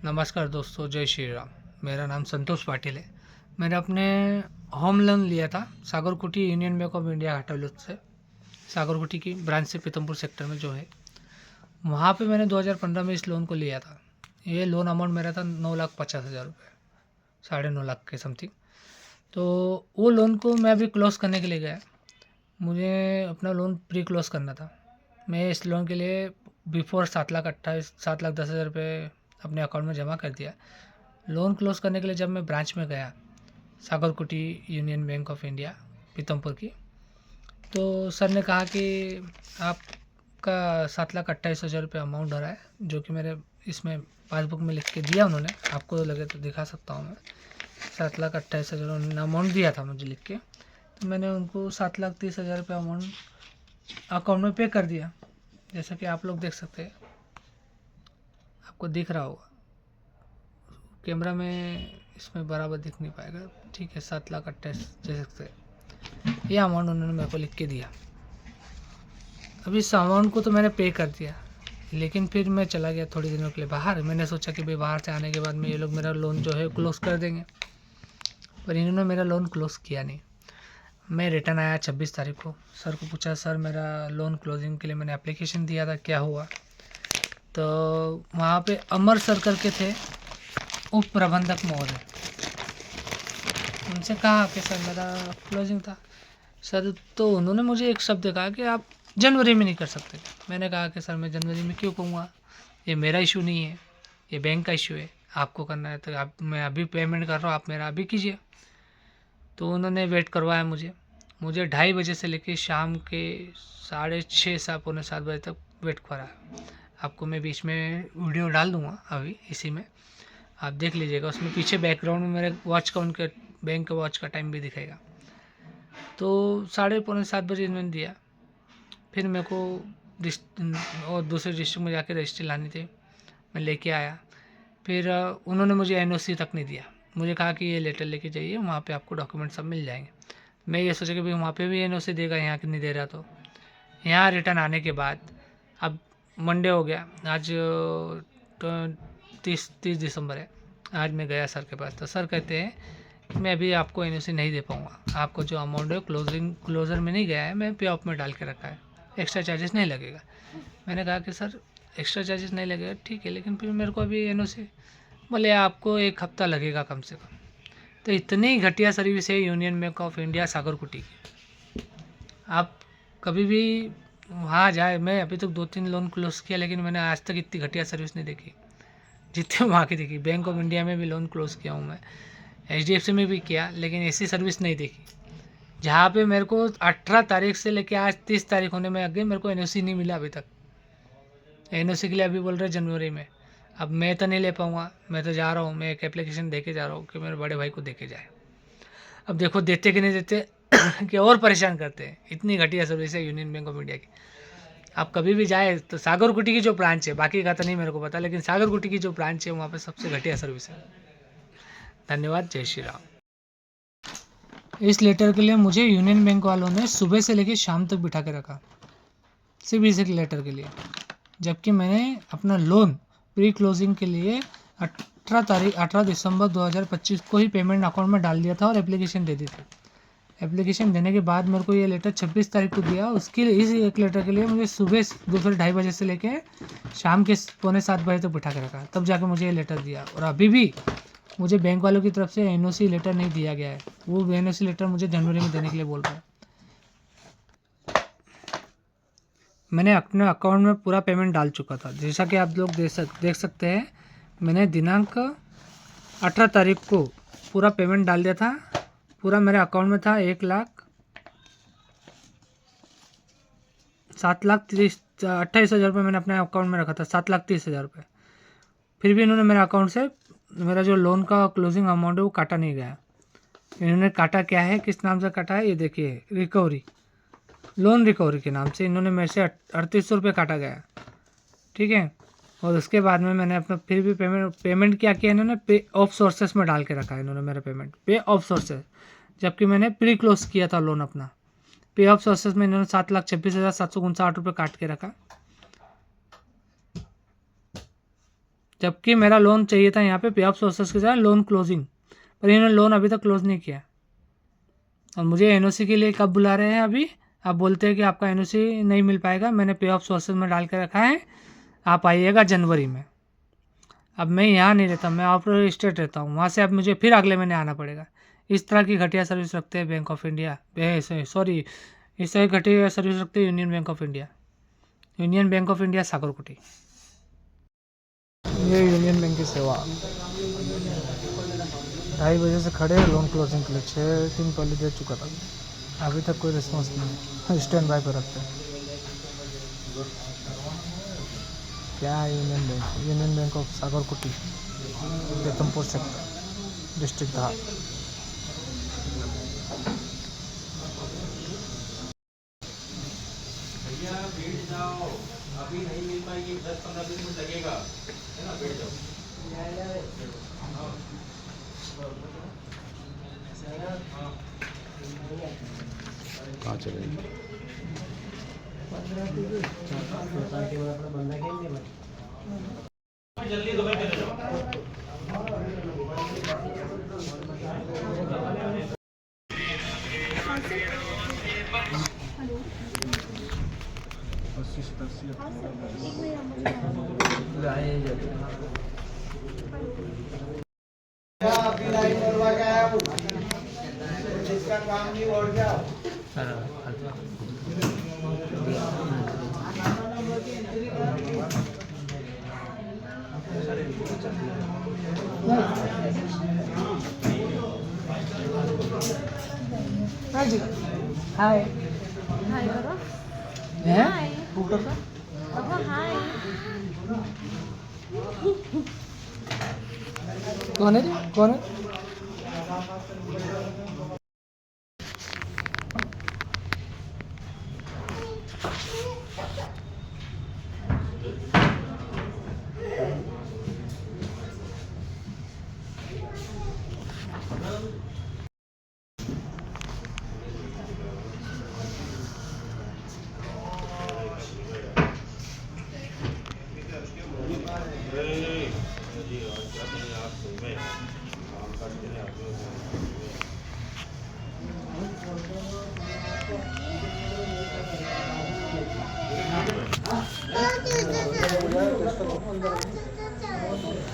नमस्कार दोस्तों, जय श्री राम। मेरा नाम संतोष पाटिल है। मैंने अपने होम लोन लिया था सागरकुटी यूनियन बैंक ऑफ इंडिया घाटावलुत से, सागरकुटी की ब्रांच से पीतमपुर सेक्टर में जो है, वहाँ पे मैंने 2015 में इस लोन को लिया था। ये लोन अमाउंट मेरा था 9,50,000 रुपये, 9.5 लाख के समथिंग। तो वो लोन को मैं अभी क्लोज़ करने के लिए गया। मुझे अपना लोन प्री क्लोज़ करना था। मैं इस लोन के लिए बिफोर 7,10,000 रुपये अपने अकाउंट में जमा कर दिया। लोन क्लोज़ करने के लिए जब मैं ब्रांच में गया, Sagarkuti Union Bank of India Pitampur की, तो सर ने कहा कि आपका 7,28,000 रुपये अमाउंट हो रहा है, जो कि मेरे इसमें पासबुक में लिख के दिया उन्होंने। आपको लगे तो दिखा सकता हूँ मैं। 7,28,000 उन्होंने अमाउंट दिया था मुझे लिख के। तो मैंने उनको 7,30,000 रुपये अमाउंट अकाउंट में पे कर दिया। जैसा कि आप लोग देख सकते हैं, आपको दिख रहा होगा कैमरा में, इसमें बराबर दिख नहीं पाएगा। ठीक है, 7,28,000 दे सकते हैं। ये अमाउंट उन्होंने मेरे को लिख के दिया। अभी इस अमाउंट को तो मैंने पे कर दिया, लेकिन फिर मैं चला गया थोड़ी दिनों के लिए बाहर। मैंने सोचा कि भाई बाहर से आने के बाद में ये लोग मेरा लोन जो है क्लोज़ कर देंगे, पर इन्होंने मेरा लोन क्लोज़ किया नहीं। मैं रिटर्न आया 26 तारीख को। सर को पूछा, सर मेरा लोन क्लोजिंग के लिए मैंने एप्लीकेशन दिया था, क्या हुआ? तो वहाँ पे अमर सर करके थे, उप प्रबंधक महोदय। उनसे कहा कि सर मेरा क्लोजिंग था। सर तो उन्होंने मुझे एक शब्द कहा कि आप जनवरी में नहीं कर सकते। मैंने कहा कि सर मैं जनवरी में क्यों कहूँगा, ये मेरा इशू नहीं है, ये बैंक का इशू है। आपको करना है तो आप, मैं अभी पेमेंट कर रहा हूँ, आप मेरा अभी कीजिए। तो उन्होंने वेट करवाया मुझे 2:30 बजे से लेकर शाम के 6:30 पौने 7 बजे तक वेट कराया। आपको मैं बीच में वीडियो डाल दूँगा अभी इसी में, आप देख लीजिएगा। उसमें पीछे बैकग्राउंड में मेरे वॉच का, उनके बैंक के वॉच का टाइम भी दिखेगा। तो 7:30 इन्होंने दिया। फिर मेरे को और दूसरे डिस्ट्रिक्ट में जाके रजिस्ट्री लानी थी, मैं लेके आया। फिर उन्होंने मुझे एनओसी तक नहीं दिया। मुझे कहा कि ये लेटर लेके जाइए, वहाँ पे आपको डॉक्यूमेंट सब मिल जाएंगे। मैं ये सोचा कि भाई वहाँ पे भी एनओसी देगा, यहाँ की नहीं दे रहा। तो यहाँ रिटर्न आने के बाद अब मंडे हो गया, आज 30 दिसंबर है। आज मैं गया सर के पास, तो सर कहते हैं मैं अभी आपको एनओसी नहीं दे पाऊँगा, आपको जो अमाउंट है क्लोजर में नहीं गया है, मैं पे ऑफ में डाल के रखा है, एक्स्ट्रा चार्जेस नहीं लगेगा। मैंने कहा कि सर एक्स्ट्रा चार्जेस नहीं लगेगा, ठीक है, लेकिन फिर मेरे को अभी एनओसी, बोले आपको 1 हफ्ता लगेगा कम से कम। तो इतनी घटिया सर्विस है यूनियन बैंक ऑफ इंडिया सागरकुटी की। आप कभी भी वहाँ जाए, मैं अभी तक 2-3 लोन क्लोज़ किया, लेकिन मैंने आज तक इतनी घटिया सर्विस नहीं देखी जितने वहाँ की देखी। बैंक ऑफ इंडिया में भी लोन क्लोज़ किया हूँ मैं, HDFC में भी किया, लेकिन ऐसी सर्विस नहीं देखी। जहाँ पे मेरे को 18 तारीख से लेके आज 30 तारीख होने में आ गई, मेरे को एनओसी नहीं मिला अभी तक। एनओसी के लिए अभी बोल रहे जनवरी में। अब मैं तो नहीं ले पाऊँगा, मैं तो जा रहा हूँ, मैं एक एप्लीकेशन दे के जा रहा हूँ कि मेरे बड़े भाई को दे के जाए। अब देखो देते कि नहीं देते कि और परेशान करते हैं। इतनी घटिया सर्विस है यूनियन बैंक ऑफ इंडिया की। आप कभी भी जाए तो सागरकुटी की जो ब्रांच है, बाकी का तो नहीं मेरे को पता, लेकिन सागरकुटी की जो ब्रांच है वहाँ पे सबसे घटिया सर्विस है। धन्यवाद, जय श्री राम। इस लेटर के लिए मुझे यूनियन बैंक वालों ने सुबह से लेकर शाम तक बिठा के रखा, सिर्फ इस एक लेटर के लिए। जबकि मैंने अपना लोन प्री क्लोजिंग के लिए 18 दिसंबर 2025 को ही पेमेंट अकाउंट में डाल दिया था और एप्लीकेशन दे दी थी। एप्लीकेशन देने के बाद मेरे को ये लेटर 26 तारीख को दिया। उसके लिए इस एक लेटर के लिए मुझे सुबह 2:30 से लेके शाम के पौने 7 बजे तक बिठा के रखा, तब जाके मुझे ये लेटर दिया। और अभी भी मुझे बैंक वालों की तरफ से एनओसी लेटर नहीं दिया गया है। वो एनओसी लेटर मुझे जनवरी में देने के लिए बोल रहा है। मैंने अपने अकाउंट में पूरा पेमेंट डाल चुका था, जैसा कि आप लोग देख सकते हैं। मैंने दिनांक 18 तारीख को पूरा पेमेंट डाल दिया था। पूरा मेरे अकाउंट में था 1,07,28,000 रुपये मैंने अपने अकाउंट में रखा था, 7,30,000 रुपये। फिर भी इन्होंने मेरे अकाउंट से मेरा जो लोन का क्लोजिंग अमाउंट है वो काटा नहीं गया। इन्होंने काटा क्या है, किस नाम से काटा है, ये देखिए, रिकवरी, लोन रिकवरी के नाम से इन्होंने मेरे से 3,800 रुपये काटा गया। ठीक है। और उसके बाद में मैंने अपना फिर भी पेमेंट क्या किया, इन्होंने पे ऑफ सोर्सेस में डाल के रखा है इन्होंने मेरा पेमेंट, पे ऑफ सोर्सेस। जबकि मैंने प्री क्लोज किया था लोन अपना, पे ऑफ सोर्सेस में इन्होंने 7,26,759 रुपये काट के रखा। जबकि मेरा लोन चाहिए था यहाँ पे पे ऑफ सोर्सेस के साथ लोन क्लोजिंग, पर इन्होंने लोन अभी तक क्लोज नहीं किया। और मुझे एनओसी के लिए कब बुला रहे हैं अभी? आप बोलते हैं कि आपका एनओसी नहीं मिल पाएगा, मैंने पे ऑफ सोर्सेस में डाल के रखा है, आप आइएगा जनवरी में। अब मैं यहाँ नहीं रहता, मैं आउटर स्टेट रहता हूँ, वहाँ से अब मुझे फिर अगले महीने आना पड़ेगा। इस तरह की घटिया सर्विस रखते हैं बैंक ऑफ इंडिया, सॉरी, इस तरह की घटिया सर्विस रखते हैं Union Bank of India. Union Bank of India Sagarkoti. ये यूनियन बैंक की सेवा 2:30 बजे से खड़े हैं लोन क्लोजिंग के लिए, 6 दिन पहले दे चुका था, अभी तक कोई रिस्पॉन्स नहीं, स्टैंड बाय पर रखते हैं। क्या है Union Bank? Union Bank of Sagarkoti, Betampur sector, district Dhar. बैठ जाओ, अभी नहीं मिल पाएगी, 10-15 मिनट लगेगा, है ना, बैठ जाओ। कहाँ चले जल्दी दो जिसका काम नहीं उड़ जाओ। हाय हाय करो। हैं? हाय बाबा, हाय। कौन है रे? कौन है?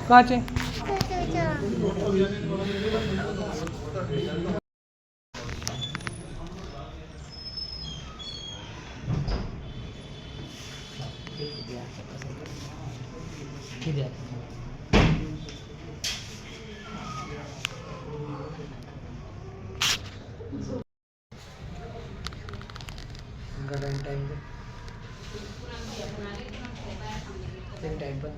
कहाँ चे? टाइम पर